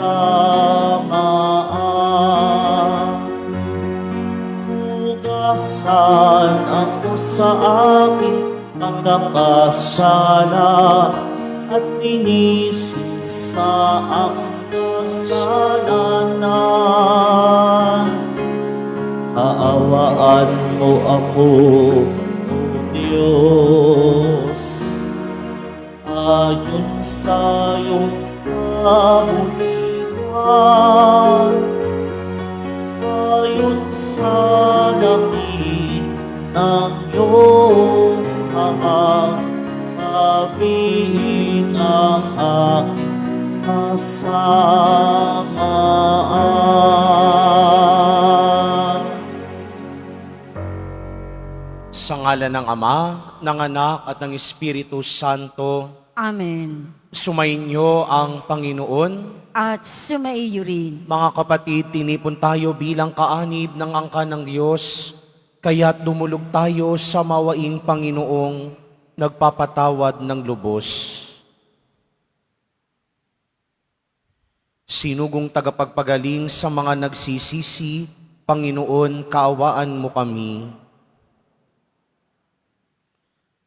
kasamaan. Hugasan ako sa aking pagkakasala at linisin sa aking kasalanan. Kaawaan mo ako, O Diyos, ayon sa iyong kabuliwan, ayon sa laki ng iyong hamag, pabiin ang aking kasamaan. Sa ngalan ng Ama, ng Anak at ng Espiritu Santo, Amen. sumainyo ang Panginoon. At sumaiyo rin. Mga kapatid, tinipon tayo bilang kaanib ng angkan ng Diyos, kaya't dumulog tayo sa mawaing Panginoong nagpapatawad ng lubos. Sinugong tagapagpagaling sa mga nagsisisi, Panginoon, kaawaan mo kami.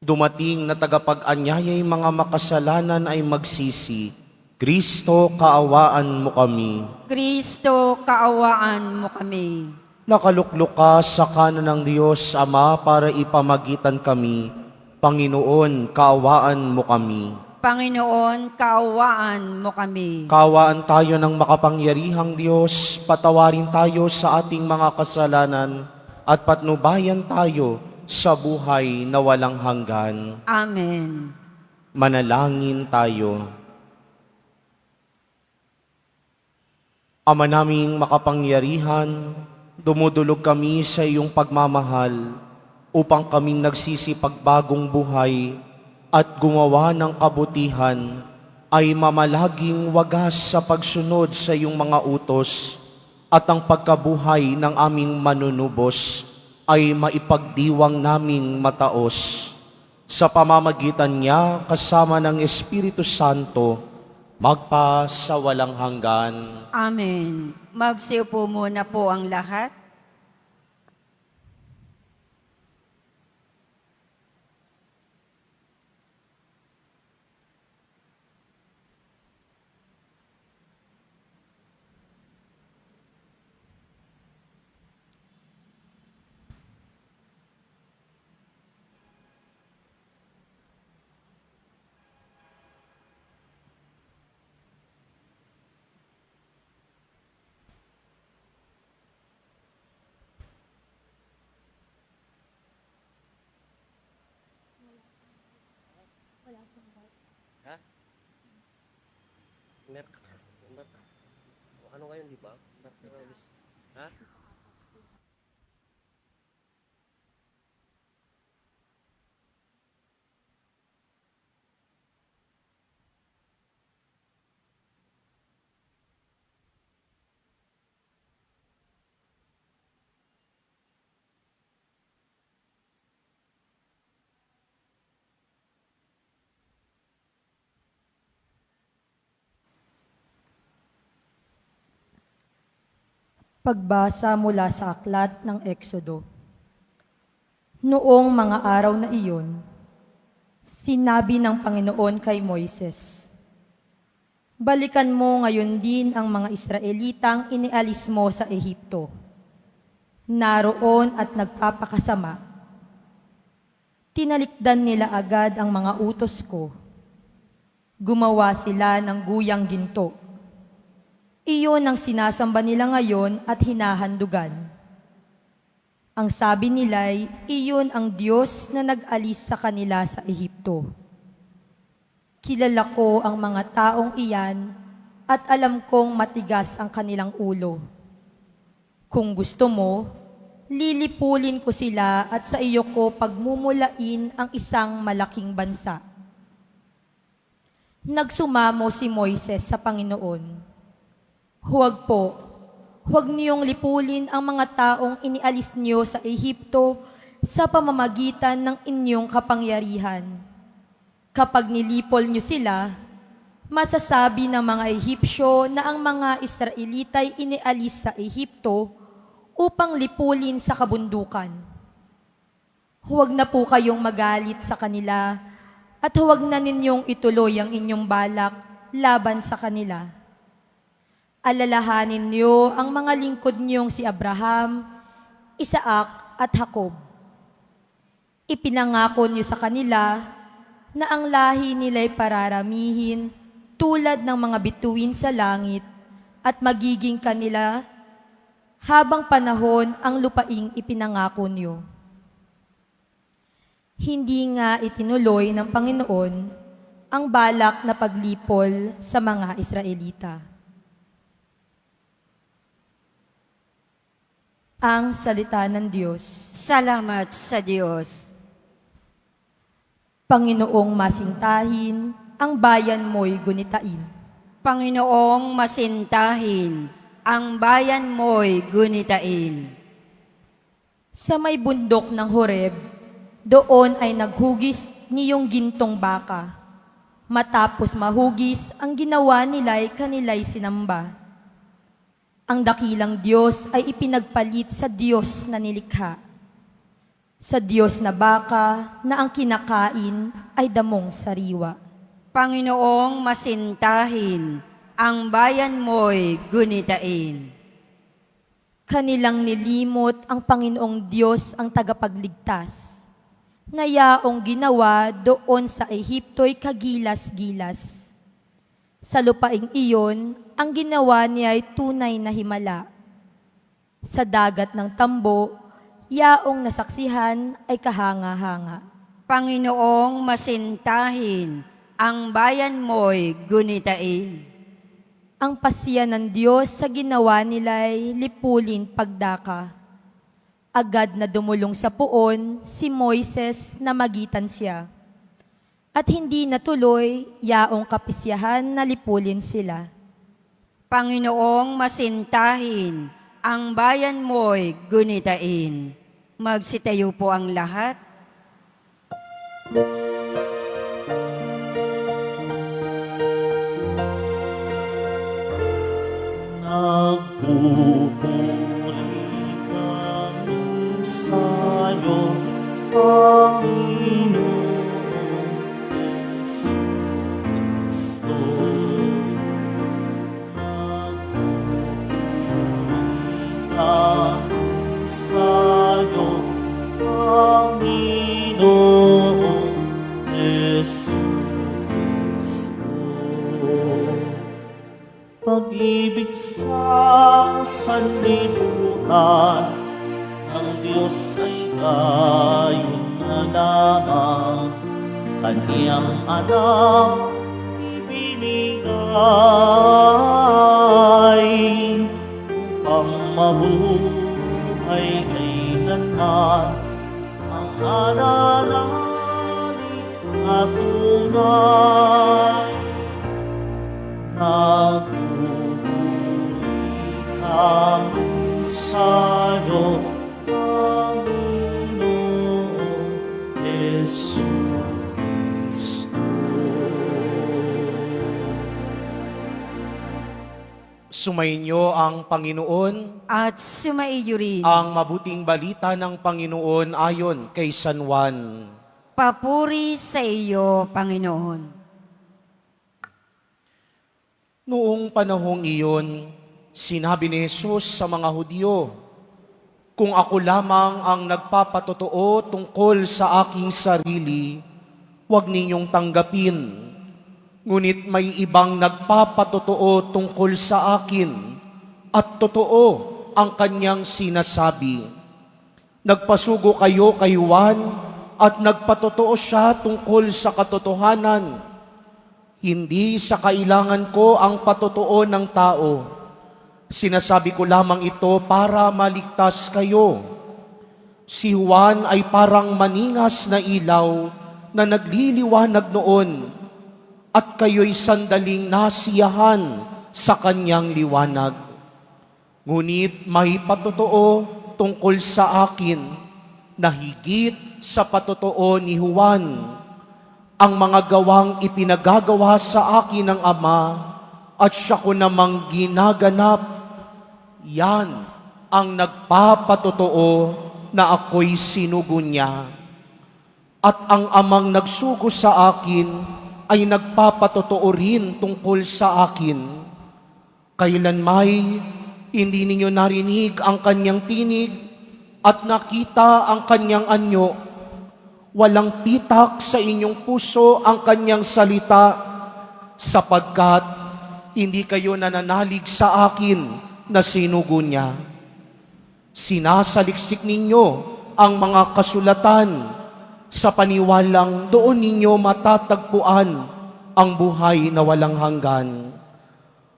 Dumating na tagapag-anyaya'y mga makasalanan ay magsisi, Kristo, kaawaan mo kami. Kristo, kaawaan mo kami. Nakaluklok ka sa kanan ng Diyos Ama para ipamagitan kami. Panginoon, kaawaan mo kami. Panginoon, kaawaan mo kami. Kaawaan tayo ng makapangyarihang Diyos, patawarin tayo sa ating mga kasalanan at patnubayan tayo sa buhay na walang hanggan. Amen. Manalangin tayo. Ama naming makapangyarihan, dumudulog kami sa iyong pagmamahal upang kaming nagsisipagbagong buhay at gumawa ng kabutihan ay mamalaging wagas sa pagsunod sa iyong mga utos at ang pagkabuhay ng aming manunubos ay maipagdiwang naming mataos. Sa pamamagitan niya, kasama ng Espiritu Santo, magpa sa walang hanggan. Amen. Magsiupo muna po ang lahat. Ano ngayon, di ba? Ha? Pagbasa mula sa aklat ng Eksodo. Noong mga araw na iyon, sinabi ng Panginoon kay Moises, "Balikan mo ngayon din ang mga Israelitang inialis mo sa Ehipto. Naroon at nagpapakasama. Tinalikdan nila agad ang mga utos ko. Gumawa sila ng guyang ginto. Iyon ang sinasamba nila ngayon at hinahandugan. Ang sabi nila'y iyon ang Diyos na nag-alis sa kanila sa Ehipto. Kilala ko ang mga taong iyan at alam kong matigas ang kanilang ulo. Kung gusto mo, lilipulin ko sila at sa iyo ko pagmumulain ang isang malaking bansa." Nagsumamo si Moises sa Panginoon, "Huwag po, huwag niyong lipulin ang mga taong inialis niyo sa Ehipto sa pamamagitan ng inyong kapangyarihan. Kapag nilipol niyo sila, Masasabi ng mga Ehipsyo na ang mga Israelita'y inialis sa Ehipto upang lipulin sa kabundukan. Huwag na po kayong magalit sa kanila at huwag na ninyong ituloy ang inyong balak laban sa kanila. Alalahanin niyo ang mga lingkod niyong si Abraham, Isaac at Jacob. Ipinangako niyo sa kanila na ang lahi nila'y pararamihin tulad ng mga bituin sa langit at magiging kanila habang panahon ang lupaing ipinangako niyo. Hindi nga itinuloy ng Panginoon ang balak na paglipol sa mga Israelita. Ang salita ng Diyos. Salamat sa Diyos. Panginoong masintahin, ang bayan mo'y gunitain. Panginoong masintahin, ang bayan mo'y gunitain. Sa may bundok ng Horeb, doon ay naghugis niyong gintong baka. Matapos mahugis, ang ginawa nila'y kanila'y sinamba. Ang dakilang Diyos ay ipinagpalit sa Diyos na nilikha. Sa Diyos na baka na ang kinakain ay damong sariwa. Panginoong masintahin, ang bayan mo'y gunitain. Kanilang nilimot ang Panginoong Diyos ang tagapagligtas, na yaong ginawa doon sa Ehipto'y kagilas-gilas. Sa lupaing iyon, ang ginawa niya ay tunay na himala. Sa dagat ng tambo, yaong nasaksihan ay kahanga-hanga. Panginoong masintahin, ang bayan mo'y gunitain. Ang pasya ng Diyos sa ginawa nila'y lipulin pagdaka. Agad na dumulong sa puon si Moises na magitan siya. At hindi natuloy yaong kapisyahan na lipulin sila. Panginoong masintahin, ang bayan mo'y gunitain. Magsitayo po ang lahat. Nagpupuri kami sa'yo, Panginoon Kristo. Nagpupuri kami sa'yo, Panginoon Kristo. Pag-ibig sa sanlibutan ng Diyos ay gayon na lamang Kanyang anak ibinigay upang mabuhay kailanman ang alalahanin at tunay. Nagpupuri kami sa'yo, Panginoon Yesu Kristo. Sumainyo ang Panginoon, At sumaiyo rin. ang mabuting balita ng Panginoon ayon kay San Juan. Papuri sa iyo, Panginoon. Noong panahong iyon, sinabi ni Jesus sa mga Hudyo, "Kung ako lamang ang nagpapatotoo tungkol sa aking sarili, huwag ninyong tanggapin. Ngunit may ibang nagpapatotoo tungkol sa akin, at totoo ang kanyang sinasabi. Nagpasugo kayo kay Juan, at nagpatotoo siya tungkol sa katotohanan. Hindi sa kailangan ko ang patotoo ng tao. Sinasabi ko lamang ito para maligtas kayo. Si Juan ay parang maningas na ilaw na nagliliwanag noon, at kayo'y sandaling nasiyahan sa kanyang liwanag. Ngunit may patotoo tungkol sa akin na higit sa patotoo ni Juan. ang mga gawang ipinagagawa sa akin ng Ama at siya ko namang ginaganap. Yan ang nagpapatotoo na ako'y sinugo niya. At ang Amang nagsugo sa akin ay nagpapatotoo rin tungkol sa akin. Kailanmay hindi ninyo narinig ang kanyang tinig at nakita ang kanyang anyo. Walang pitak sa inyong puso ang kanyang salita, sapagkat hindi kayo nananalig sa akin na sinugo niya. Sinasaliksik ninyo ang mga kasulatan, sa paniwalang doon ninyo matatagpuan ang buhay na walang hanggan.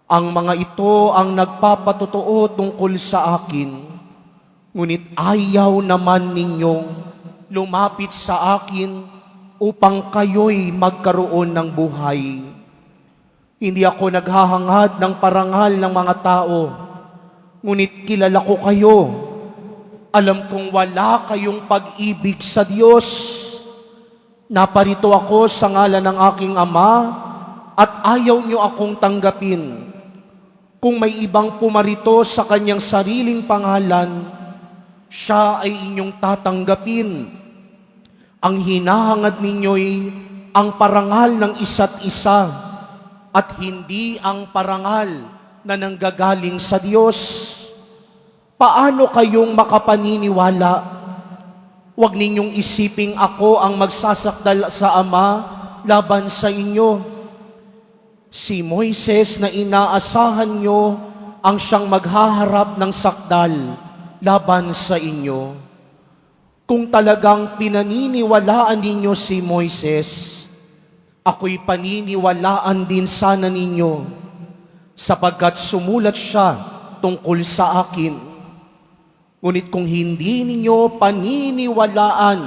Ang mga ito ang nagpapatotoo tungkol sa akin, ngunit ayaw naman ninyong lumapit sa akin upang kayo'y magkaroon ng buhay. Hindi ako naghahangad ng parangal ng mga tao, ngunit kilala ko kayo. Alam kong wala kayong pag-ibig sa Diyos. Naparito ako sa ngalan ng aking Ama at ayaw niyo akong tanggapin. Kung may ibang pumarito sa kanyang sariling pangalan, siya ay inyong tatanggapin. Ang hinahangad ninyo'y ang parangal ng isa't isa at hindi ang parangal na nanggagaling sa Diyos. Paano kayong makapaniniwala? Huwag ninyong isiping ako ang magsasakdal sa Ama laban sa inyo. Si Moises na inaasahan nyo ang siyang maghaharap ng sakdal laban sa inyo. Kung talagang pinaniniwalaan ninyo si Moises, ako'y paniniwalaan din sana ninyo, sapagkat sumulat siya tungkol sa akin. Ngunit kung hindi ninyo paniniwalaan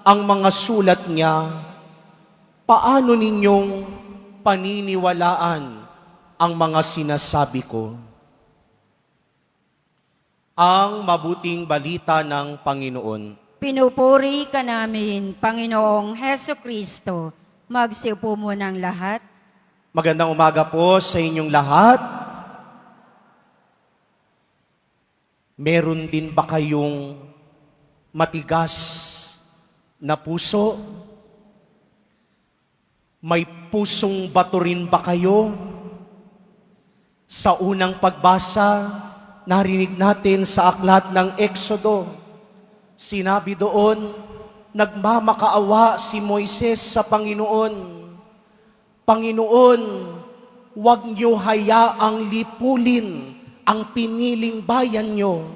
ang mga sulat niya, paano ninyong paniniwalaan ang mga sinasabi ko? Ang mabuting balita ng Panginoon. Pinupuri ka namin, Panginoong Heso Kristo. Magsiupo muna ang lahat. Magandang umaga po sa inyong lahat. Meron din ba kayong matigas na puso? May pusong bato rin ba kayo? Sa unang pagbasa, narinig natin sa aklat ng Exodo, sinabi doon, nagmamakaawa si Moises sa Panginoon. Panginoon, huwag niyo hayaang lipulin ang piniling bayan niyo.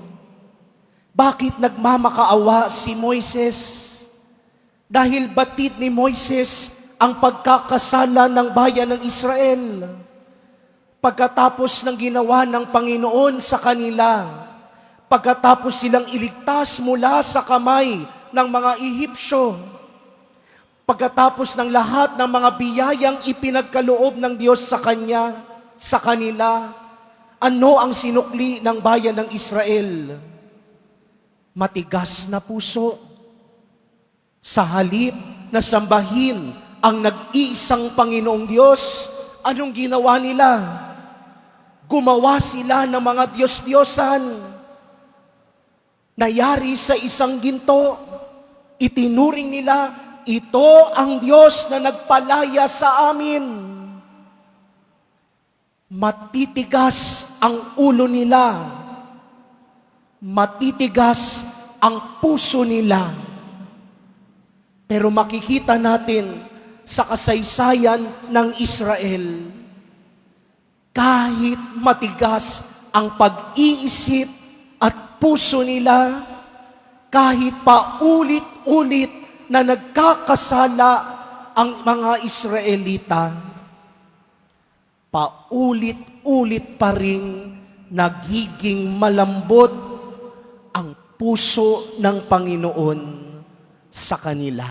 Bakit nagmamakaawa si Moises? Dahil batid ni Moises ang pagkakasala ng bayan ng Israel. Pagkatapos ng ginawa ng Panginoon sa kanila, pagkatapos silang iligtas mula sa kamay ng mga Ehipsyo, pagkatapos ng lahat ng mga biyayang ipinagkaloob ng Diyos sa kanila, ano ang sinukli ng bayan ng Israel? Matigas na puso. Sa halip na sambahin ang nag-iisang Panginoong Diyos, anong ginawa nila? Gumawa sila ng mga Diyos-Diyosan. Nayari sa isang ginto, itinuring nila, ito ang Diyos na nagpalaya sa amin. Matitigas ang ulo nila. Matitigas ang puso nila. Pero makikita natin sa kasaysayan ng Israel, kahit matigas ang pag-iisip at puso nila, kahit paulit-ulit na nagkakasala ang mga Israelita, paulit-ulit pa rin nagiging malambot ang puso ng Panginoon sa kanila.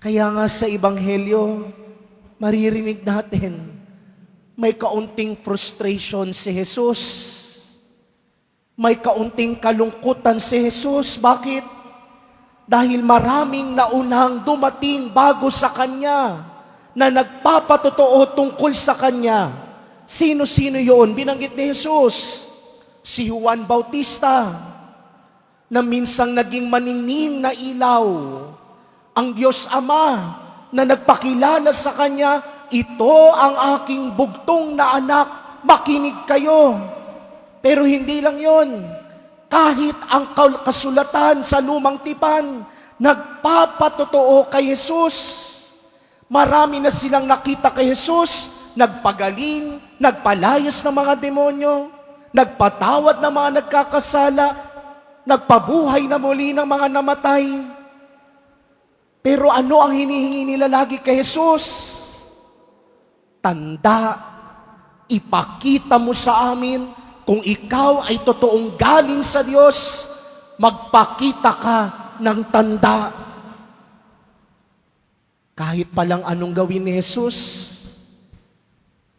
Kaya nga sa Ebanghelyo, maririnig natin, may kaunting frustration si Jesus. May kaunting kalungkutan si Jesus. Bakit? Dahil maraming naunang dumating bago sa Kanya na nagpapatotoo tungkol sa Kanya. Sino-sino yun? Binanggit ni Jesus. Si Juan Bautista, na minsang naging maningning na ilaw. Ang Diyos Ama, na nagpakilala sa Kanya, ito ang aking bugtong na anak, makinig kayo. Pero hindi lang yon. Kahit ang kasulatan sa lumang tipan, nagpapatotoo kay Jesus. Marami na silang nakita kay Jesus, nagpagaling, nagpalayas ng mga demonyo, nagpatawad ng mga nagkakasala, nagpabuhay na muli ng mga namatay. Pero ano ang hinihingi nila lagi kay Jesus? Tanda, ipakita mo sa amin kung ikaw ay totoong galing sa Diyos, magpakita ka ng tanda. Kahit palang anong gawin ni Jesus,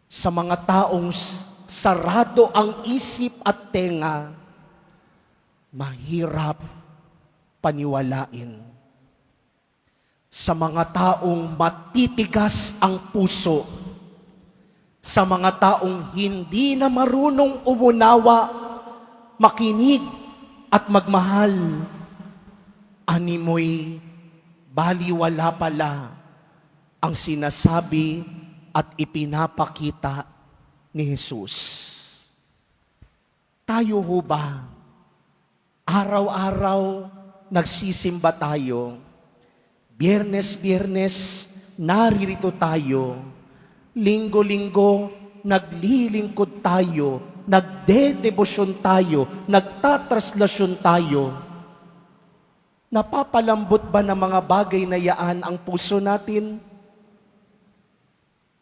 sa mga taong sarado ang isip at tenga, mahirap paniwalain. Sa mga taong matitigas ang puso, sa mga taong hindi na marunong umunawa, makinig at magmahal, animoy baliwala pala ang sinasabi at ipinapakita ni Jesus. Tayo ho ba, araw-araw nagsisimba tayo, Biyernes-Biyernes naririto tayo, Linggo-linggo naglilingkod tayo, nagdedebosyon tayo, nagtatraslasyon tayo. Napapalambot ba ng mga bagay na yaan ang puso natin?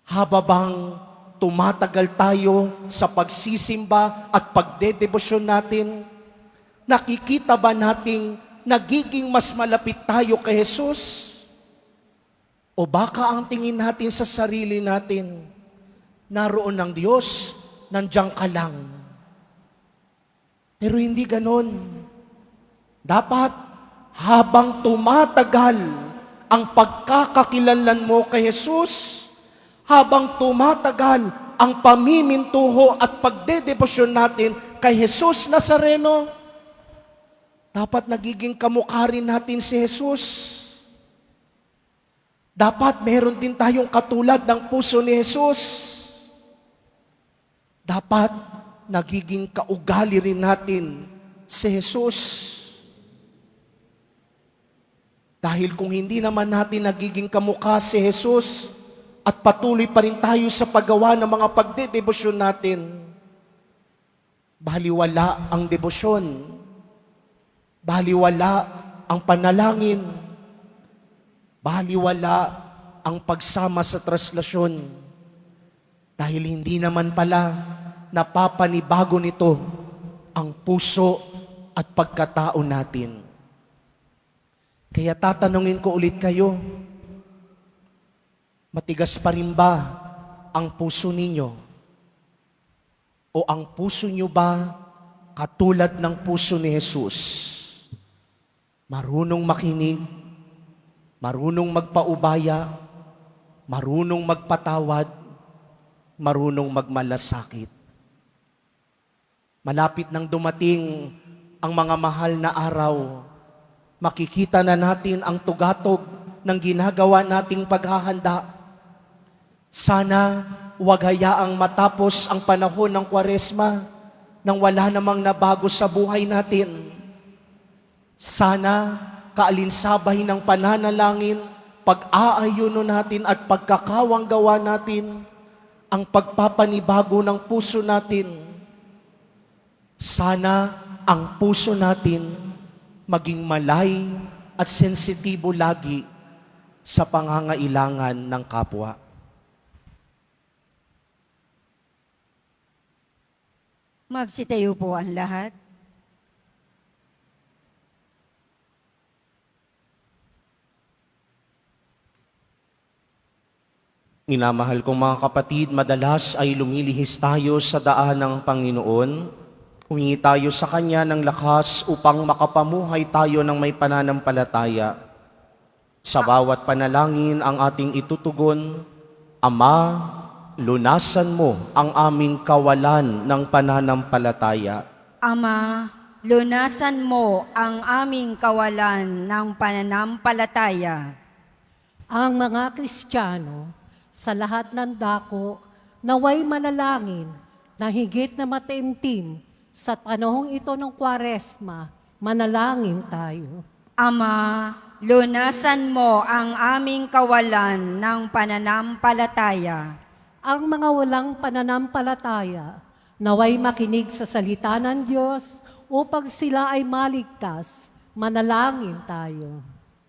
Habang tumatagal tayo sa pagsisimba at pagdedebosyon natin, nakikita ba nating nagiging mas malapit tayo kay Jesus? O baka ang tingin natin sa sarili natin, naroon ng Diyos, nandiyan ka lang. Pero hindi ganon. Dapat habang tumatagal ang pagkakakilanlan mo kay Jesus, habang tumatagal ang pamimintuho at pagdedebosyon natin kay Jesus Nazareno, dapat nagiging kamukha rin natin si Jesus. Dapat meron din tayong katulad ng puso ni Jesus. Dapat nagiging kaugali rin natin si Jesus. Dahil kung hindi naman natin nagiging kamukha si Jesus at patuloy pa rin tayo sa paggawa ng mga pagdedebosyon natin, baliwala ang debosyon, baliwala ang panalangin, baliwala ang pagsama sa traslasyon, dahil hindi naman pala napapanibago nito ang puso at pagkatao natin. Kaya tatanungin ko ulit kayo, matigas pa rin ba ang puso ninyo? O ang puso nyo ba katulad ng puso ni Jesus? Marunong makinig, marunong magpaubaya, marunong magpatawad, marunong magmalasakit. Malapit nang dumating ang mga mahal na araw, makikita na natin ang tugatog ng ginagawa nating paghahanda. Sana huwag hayaang matapos ang panahon ng Kwaresma nang wala namang nabago sa buhay natin. Sana kaalinsabay ng pananalangin, pag-aayuno natin at pagkakawanggawa natin ang pagpapanibago ng puso natin. Sana ang puso natin maging malay at sensitibo lagi sa pangangailangan ng kapwa. Magsitayo po ang lahat. Minamahal kong mga kapatid, madalas ay lumilihis tayo sa daan ng Panginoon Humingi tayo sa Kanya ng lakas upang makapamuhay tayo ng may pananampalataya. Sa bawat panalangin ang ating itutugon, Ama, lunasan mo ang aming kawalan ng pananampalataya. Ama, lunasan mo ang aming kawalan ng pananampalataya. Ang mga Kristiyano sa lahat ng dako naway manalangin na higit na mataimtim sa panahong ito ng Kwaresma, manalangin tayo. Ama, lunasan mo ang aming kawalan ng pananampalataya. Ang mga walang pananampalataya, naway makinig sa salita ng Diyos upang sila ay maligtas, manalangin tayo.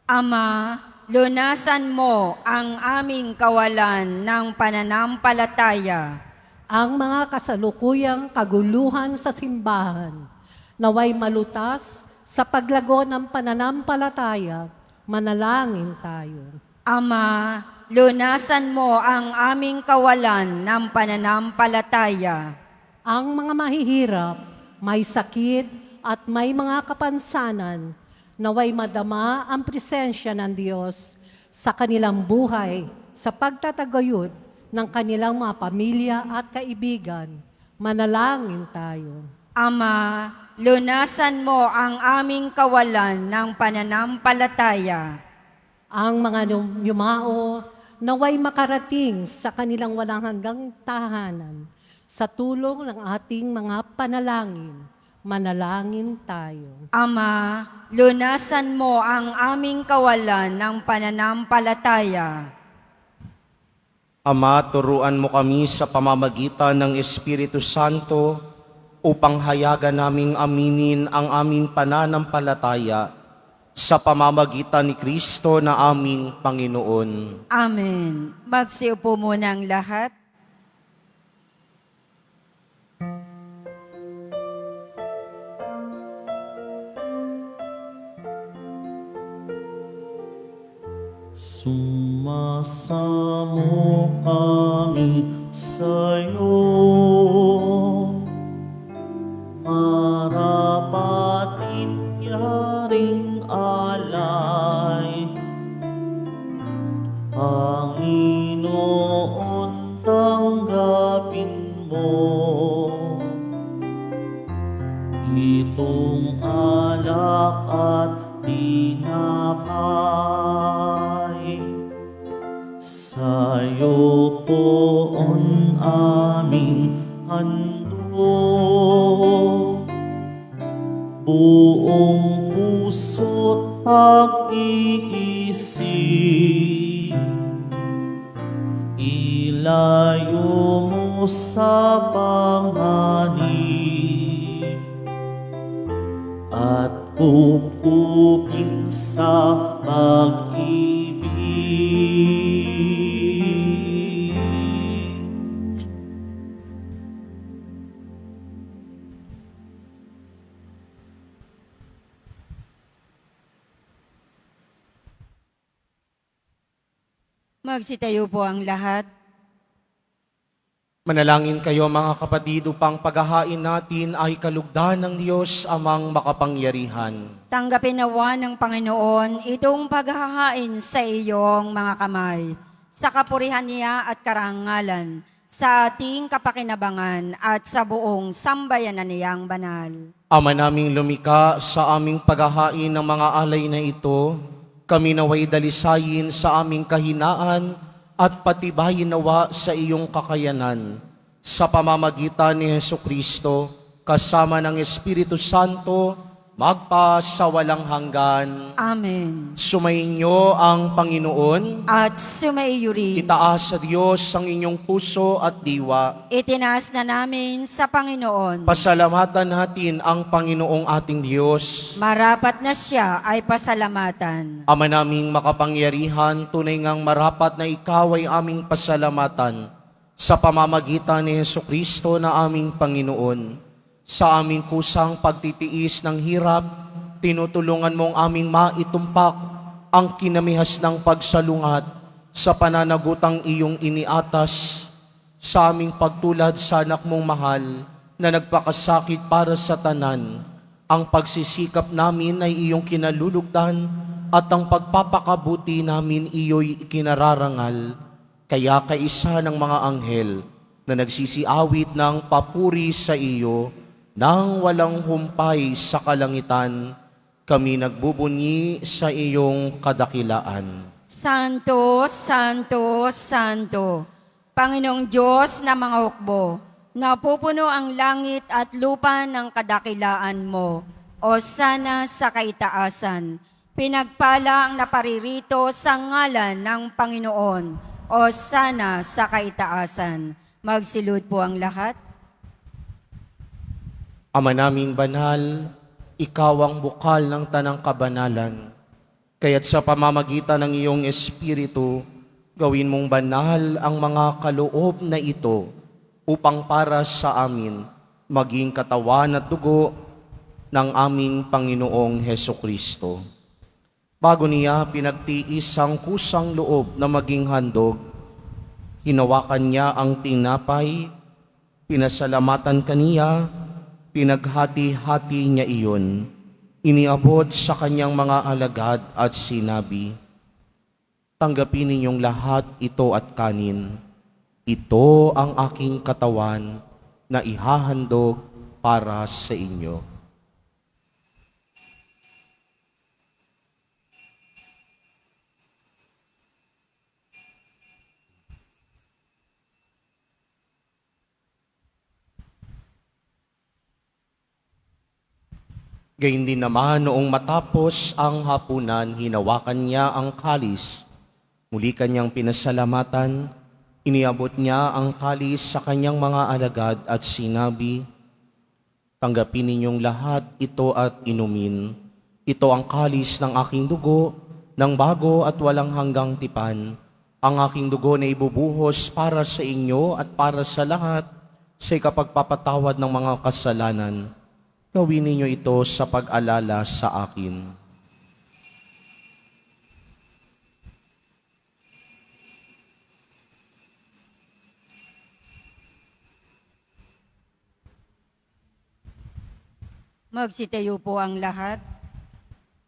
Ama, lunasan mo ang aming kawalan ng pananampalataya. Ang mga kasalukuyang kaguluhan sa simbahan, naway malutas sa paglago ng pananampalataya, manalangin tayo. Ama, lunasan mo ang aming kawalan ng pananampalataya. Ang mga mahihirap, may sakit at may mga kapansanan, naway madama ang presensya ng Diyos sa kanilang buhay, sa pagtataguyod ng kanilang mga pamilya at kaibigan. Manalangin tayo. Ama, lunasan mo ang aming kawalan ng pananampalataya. Ang mga yumao, naway makarating sa kanilang walang hanggang tahanan, sa tulong ng ating mga panalangin. Manalangin tayo. Ama, lunasan mo ang aming kawalan ng pananampalataya. Ama, turuan mo kami sa pamamagitan ng Espiritu Santo upang hayagan naming aminin ang aming pananampalataya sa pamamagitan ni Kristo na aming Panginoon. Amen. Magsiupo muna ang lahat. Sumasamo kami sa'yo, marapatin yaring alay. Panginoon, tanggapin mo itong alak at tinapay. Sa'yo poon aming handog, buong puso't pag-iisip, ilayo mo sa panganib, at kupkupin sa pag-ibig. Magsitayo po ang lahat. Manalangin kayo mga kapatid upang paghahain natin ay kalugdan ng Diyos amang makapangyarihan. Tanggapin nawa ng Panginoon itong paghahain sa iyong mga kamay, sa kapurihan niya at karangalan, sa ating kapakinabangan at sa buong sambayanan niyang banal. Ama naming lumika, sa aming paghahain ng mga alay na ito, kami naway dalisayin sa aming kahinaan at patibayin nawa sa iyong kakayanan. Sa pamamagitan ni Jesucristo, kasama ng Espiritu Santo, magpa sa walang hanggan. Amen. Sumainyo ang Panginoon. At sumaiyo rin. Itaas sa Diyos ang inyong puso at diwa. Itinaas na namin sa Panginoon. Pasalamatan natin ang Panginoong ating Diyos. Marapat na siya ay pasalamatan. Ama naming makapangyarihan, tunay ngang marapat na ikaw ay aming pasalamatan sa pamamagitan ni Jesucristo na aming Panginoon. Sa aming kusang pagtitiis ng hirap, tinutulungan mong aming maitumpak ang kinamihas ng pagsalungat sa pananagutang iyong iniatas. Sa aming pagtulad sa anak mong mahal, na nagpakasakit para sa tanan. Ang pagsisikap namin ay iyong kinalulugdan at ang pagpapakabuti namin iyo'y ikinararangal. Kaya kaisa ng mga anghel na nagsisiawit ng papuri sa iyo nang walang humpay sa kalangitan, kami nagbubunyi sa iyong kadakilaan. Santo, Santo, Santo, Panginoong Diyos na mga hukbo, napupuno ang langit at lupa ng kadakilaan mo, o sana sa kaitaasan. Pinagpala ang naparirito sa ngalan ng Panginoon, o sana sa kaitaasan. Magsilud po ang lahat. Ama naming banal, ikaw ang bukal ng tanang kabanalan. Kaya't sa pamamagitan ng iyong Espiritu, gawin mong banal ang mga kaloob na ito upang para sa amin maging katawan at dugo ng aming Panginoong Hesukristo. Bago niya pinagtiis ang kusang loob na maging handog, hinawakan niya ang tinapay, pinasalamatan kaniya, pinaghati-hati niya iyon, iniabot sa kanyang mga alagad at sinabi, "Tanggapin ninyong lahat ito at kanin. Ito ang aking katawan na ihahandog para sa inyo." Gayun din naman noong matapos ang hapunan, hinawakan niya ang kalis. Muli kanyang pinasalamatan, iniabot niya ang kalis sa kanyang mga alagad at sinabi, "Tanggapin ninyong lahat ito at inumin. Ito ang kalis ng aking dugo, ng bago at walang hanggang tipan. Ang aking dugo na ibubuhos para sa inyo at para sa lahat sa ikapagpapatawad ng mga kasalanan. Gawin ninyo ito sa pag-alala sa akin." Magsitayo po ang lahat.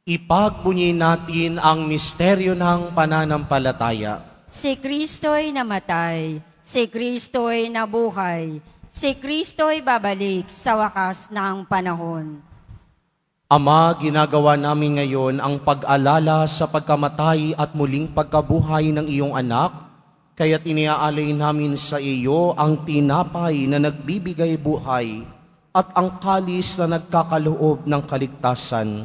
Ipagbunyi natin ang misteryo ng pananampalataya. Si Kristo'y namatay, si Kristo'y nabuhay, si Kristo'y babalik sa wakas ng panahon. Ama, ginagawa namin ngayon ang pag-alala sa pagkamatay at muling pagkabuhay ng iyong anak, kaya't iniaalay namin sa iyo ang tinapay na nagbibigay buhay at ang kalis na nagkakaloob ng kaligtasan.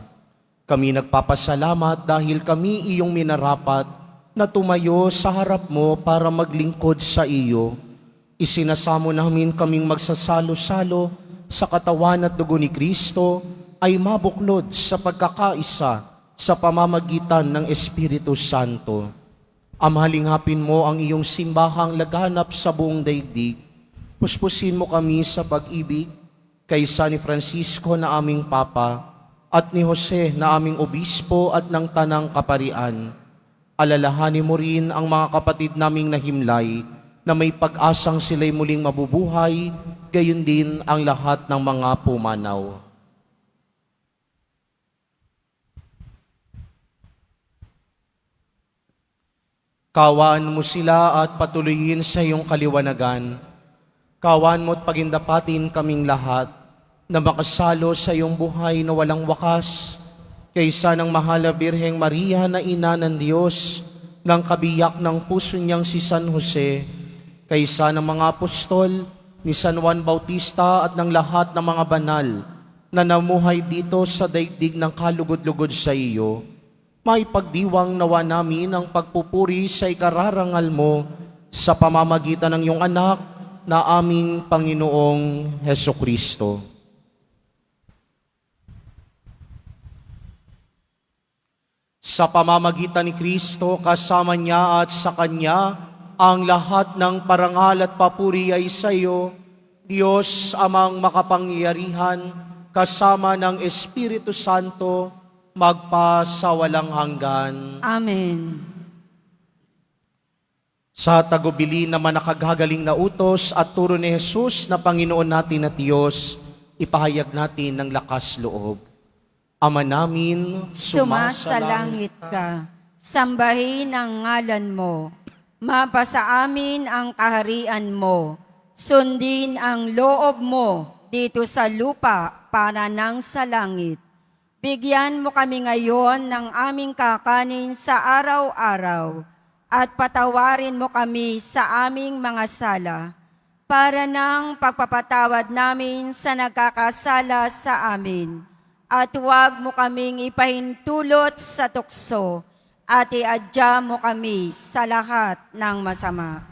Kami nagpapasalamat dahil kami iyong minarapat na tumayo sa harap mo para maglingkod sa iyo. Isinasamo namin kaming magsasalo-salo sa katawan at dugo ni Kristo ay mabuklod sa pagkakaisa sa pamamagitan ng Espiritu Santo. Amhalinghapin mo ang iyong simbahang laganap sa buong daigdig. Puspusin mo kami sa pag-ibig kay San Francisco na aming Papa at ni Jose na aming Obispo at ng Tanang Kaparian. Alalahanin mo rin ang mga kapatid naming nahimlay na may pag-asang sila'y muling mabubuhay, gayon din ang lahat ng mga pumanaw. Kawan mo sila at patuloyin sa iyong kaliwanagan. Kawan mo at pagindapatin kaming lahat na makasalo sa iyong buhay na walang wakas, kaysa ng mahal na Birheng Maria na ina ng Diyos, ng kabiyak ng puso niyang si San Jose, kaysa ng mga apostol, ni San Juan Bautista at ng lahat ng mga banal na namuhay dito sa daigdig ng kalugod-lugod sa iyo, maipagdiwang nawa namin ang pagpupuri sa ikararangal mo sa pamamagitan ng iyong anak na aming Panginoong Hesukristo. Sa pamamagitan ni Kristo, kasama niya at sa Kanya, ang lahat ng parangal at papuri ay sa iyo, Diyos amang makapangyarihan, kasama ng Espiritu Santo, magpa sa walang hanggan. Amen. Sa tagubili naman nakaghagaling na utos at turo ni Jesus na Panginoon natin na Diyos, ipahayag natin ng lakas loob. Ama namin, Sumasalangit ka, sambahin ang ngalan mo, mapasa amin ang kaharian mo, sundin ang loob mo dito sa lupa para nang sa langit. Bigyan mo kami ngayon ng aming kakanin sa araw-araw at patawarin mo kami sa aming mga sala para nang pagpapatawad namin sa nagkakasala sa amin. At huwag mo kaming ipahintulot sa tukso at iadya mo kami sa lahat ng masama.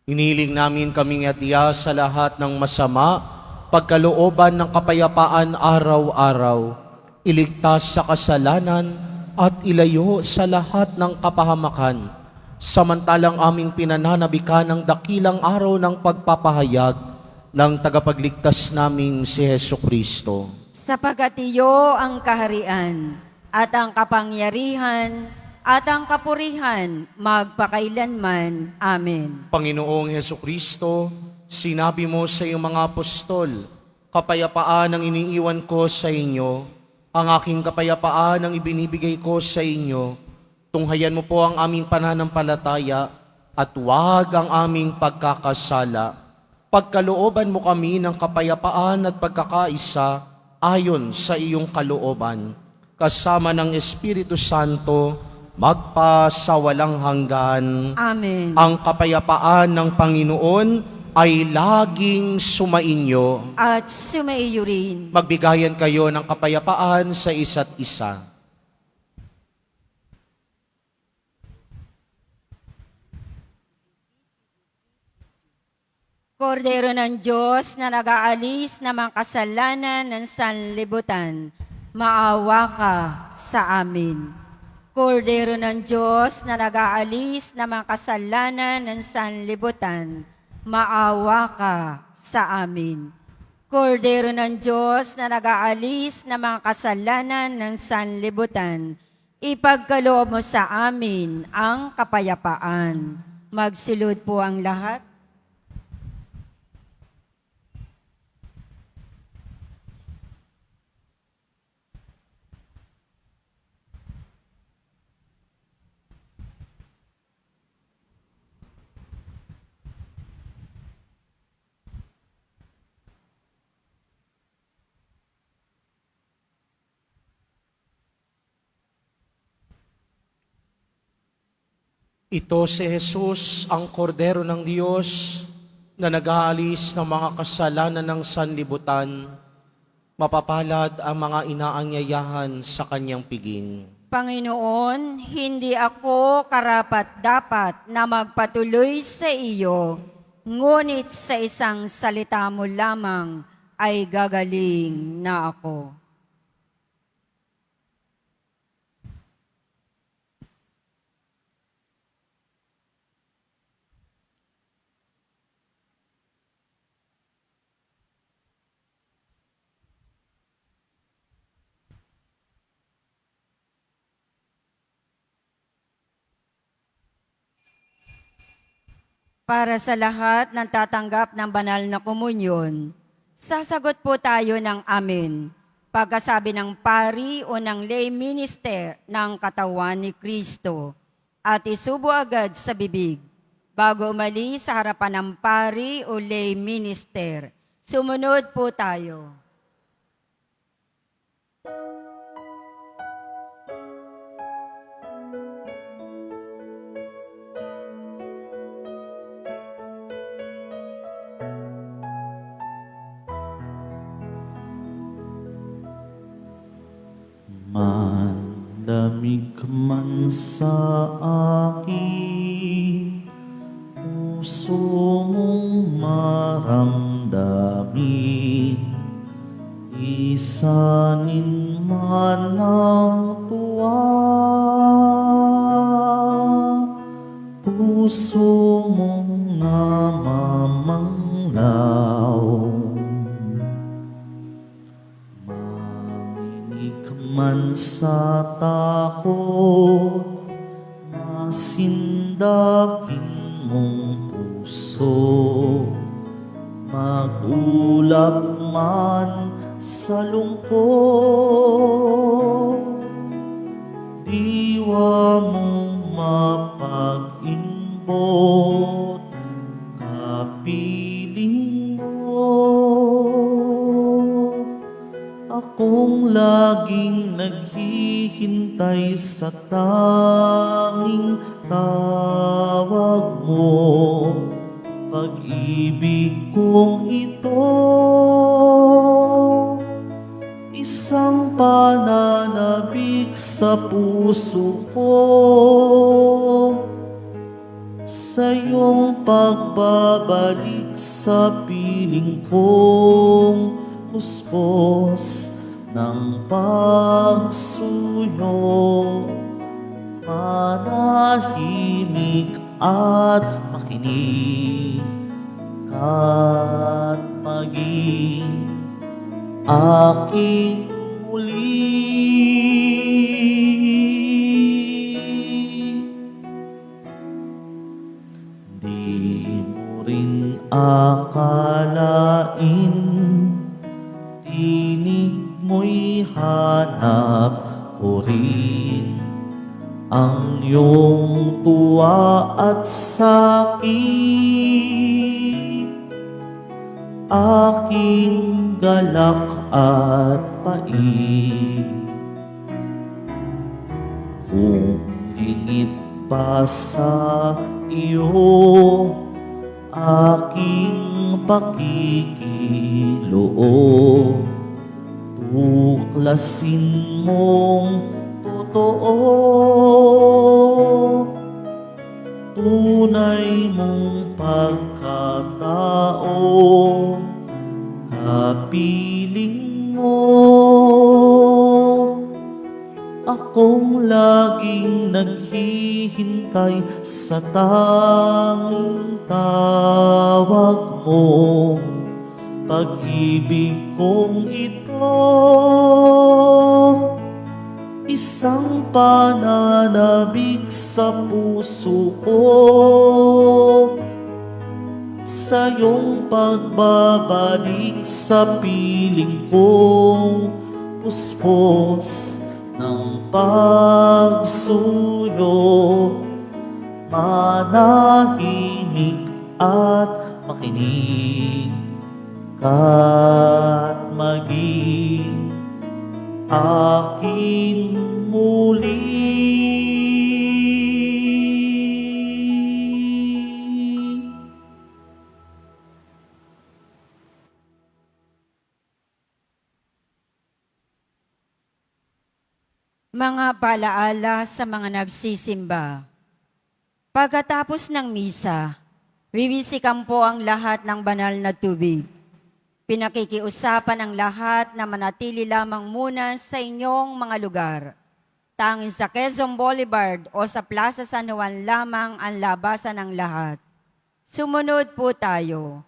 Iniling namin kaming atiya sa lahat ng masama, pagkalooban ng kapayapaan araw-araw, iligtas sa kasalanan at ilayo sa lahat ng kapahamakan, samantalang aming pinananabikan ng dakilang araw ng pagpapahayag ng tagapagligtas naming si Hesus Kristo. Sapagat iyo ang kaharian at ang kapangyarihan at ang kapurihan magpakailanman. Amen. Panginoong Hesus Kristo, sinabi mo sa iyong mga apostol, kapayapaan ang iniiwan ko sa inyo, ang aking kapayapaan ang ibinibigay ko sa inyo. Tunghayan mo po ang aming pananampalataya at huwag ang aming pagkakasala. Pagkalooban mo kami ng kapayapaan at pagkakaisa ayon sa iyong kalooban. Kasama ng Espiritu Santo, magpasawalang hanggan. Amen. Ang kapayapaan ng Panginoon ay laging sumainyo. At sumaiyo rin. Magbigayan kayo ng kapayapaan sa isa't isa. Kordero ng Diyos na nag-aalis ng mga kasalanan ng sanlibutan, maawa ka sa amin. Kordero ng Diyos na nag-aalis ng mga kasalanan ng sanlibutan, maawa ka sa amin. Kordero ng Diyos na nag-aalis ng mga kasalanan ng sanlibutan, ipagkaloob mo sa amin ang kapayapaan. Magsilod po ang lahat. Ito si Jesus, ang kordero ng Diyos, na nag-aalis ng mga kasalanan ng sanlibutan. Mapapalad ang mga inaangyayahan sa kanyang piging. Panginoon, hindi ako karapat-dapat na magpatuloy sa iyo, ngunit sa isang salita mo lamang ay gagaling na ako. Para sa lahat ng tatanggap ng banal na komunyon, sasagot po tayo ng amen. Pagkasabi ng pari o ng lay minister ng katawan ni Kristo at isubo agad sa bibig bago umalis sa harapan ng pari o lay minister. Sumunod po tayo. Manlamig man sa akin, puso mong maramdamin, isanin man ang tuwa, puso mong namamanglaw. Man sa takot, masindaking puso, magulap man sa lungkot, diwa mong mapag-imbot, kapiling mo. Akong laging naghihintay sa tanging tawag mo, pag-ibig kong ito, isang pananabik sa puso ko, sa iyong pagbabalik sa piling kong puspos ng pagsuyo, manahimik at makinig, at maging aking muli. Di mo rin akalain, tinig mo'y hanap ko rin ang iyong tuwa at sakit, aking galak at pait. Kung hingit pa sa iyo, aking pakikiloob, tuklasin mong totoo, tunay mong pagkatao, kapiling mo. Akong laging naghihintay sa tanging tawag mo, pag-ibig kong ito, isang pananabik sa puso ko, sa iyong pagbabalik sa piling kong puspos ng pagsuyo, manahimik at makinig, at maging akin muli. Mga palaala sa mga nagsisimba. Pagkatapos ng misa, wiwisikan po ang lahat ng banal na tubig. Pinakikiusapan ang lahat na manatili lamang muna sa inyong mga lugar. Tanging sa Quezon Boulevard o sa Plaza San Juan lamang ang labasan ng lahat. Sumunod po tayo.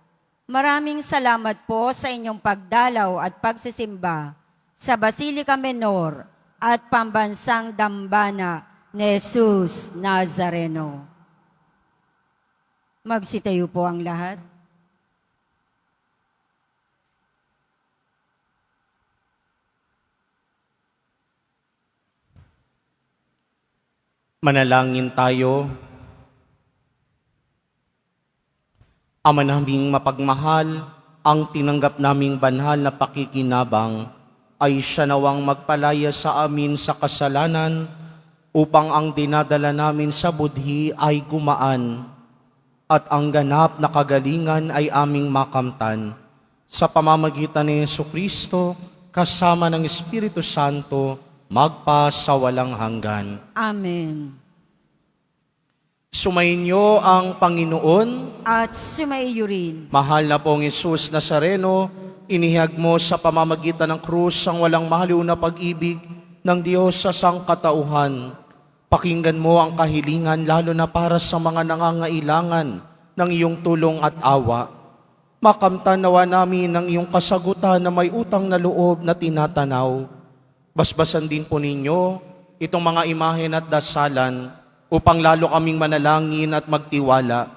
Maraming salamat po sa inyong pagdalaw at pagsisimba sa Basilica Menor at Pambansang Dambana ni Jesus Nazareno. Magsitayo po ang lahat. Manalangin tayo. Ama naming mapagmahal, ang tinanggap naming banhal na pakikinabang ay siya nawang magpalaya sa amin sa kasalanan upang ang dinadala namin sa budhi ay gumaan at ang ganap na kagalingan ay aming makamtan. Sa pamamagitan ni Jesucristo, kasama ng Espiritu Santo, magpa sa walang hanggan. Amen. Sumainyo ang Panginoon. At sumaiyo rin. Mahal na pong Jesus Nazareno, inihag mo sa pamamagitan ng krus ang walang mahaliw na pag-ibig ng Diyos sa sangkatauhan. Pakinggan mo ang kahilingan lalo na para sa mga nangangailangan ng iyong tulong at awa. Makamtan nawa namin ng iyong kasagutan na may utang na loob na tinatanaw. Basbasan din po ninyo itong mga imahen at dasalan upang lalo kaming manalangin at magtiwala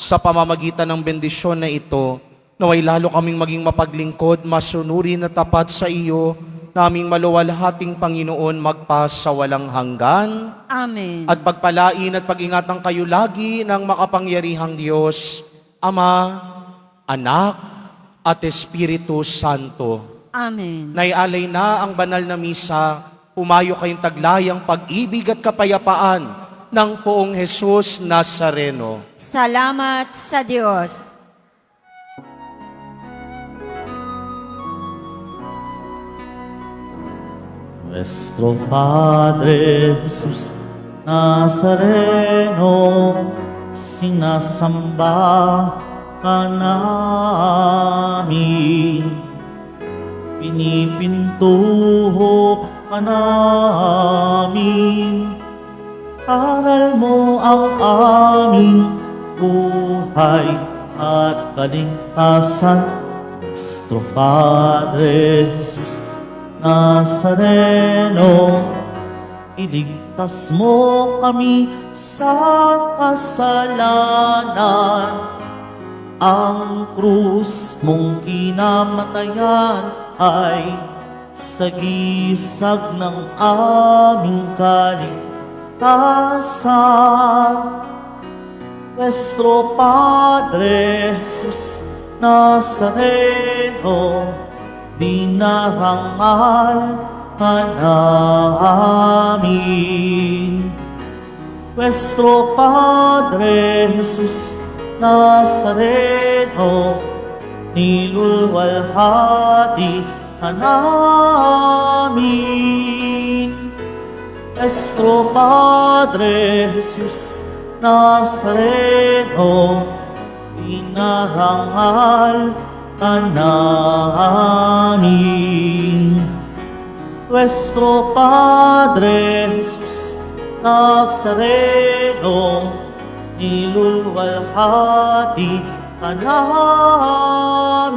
Sa pamamagitan ng bendisyon na ito, naway lalo kaming maging mapaglingkod, masunurin at tapat sa iyo, naming maluwalhating Panginoon magpas sa walang hanggan, Amen. at pagpalain at pag-ingatan kayo lagi ng makapangyarihang Diyos, Ama, Anak, at Espiritu Santo. Amen. Naialay na ang banal na misa, pumayo kayong taglayang pag-ibig at kapayapaan ng poong Jesus Nazareno. Salamat sa Diyos. Nuestro Padre Jesus Nazareno, sinasamba ka namin. Pinipintuho ka namin. Aral mo ang aming buhay at kaligtasan. Nuestro Padre Jesus Nazareno, iligtas mo kami sa kasalanan. Ang krus mong kinamatayan ay sagisag ng aming kaligtasan. Nuestro Padre Jesus Nazareno, dinarangal ka namin. Nuestro Padre Jesus Nazareno, nilulwalhati ka namin. Nuestro Padre Jesus Nazareno, dinarangal ka namin. Nuestro Padre Jesus Nazareno, nilulwalhati ka namin.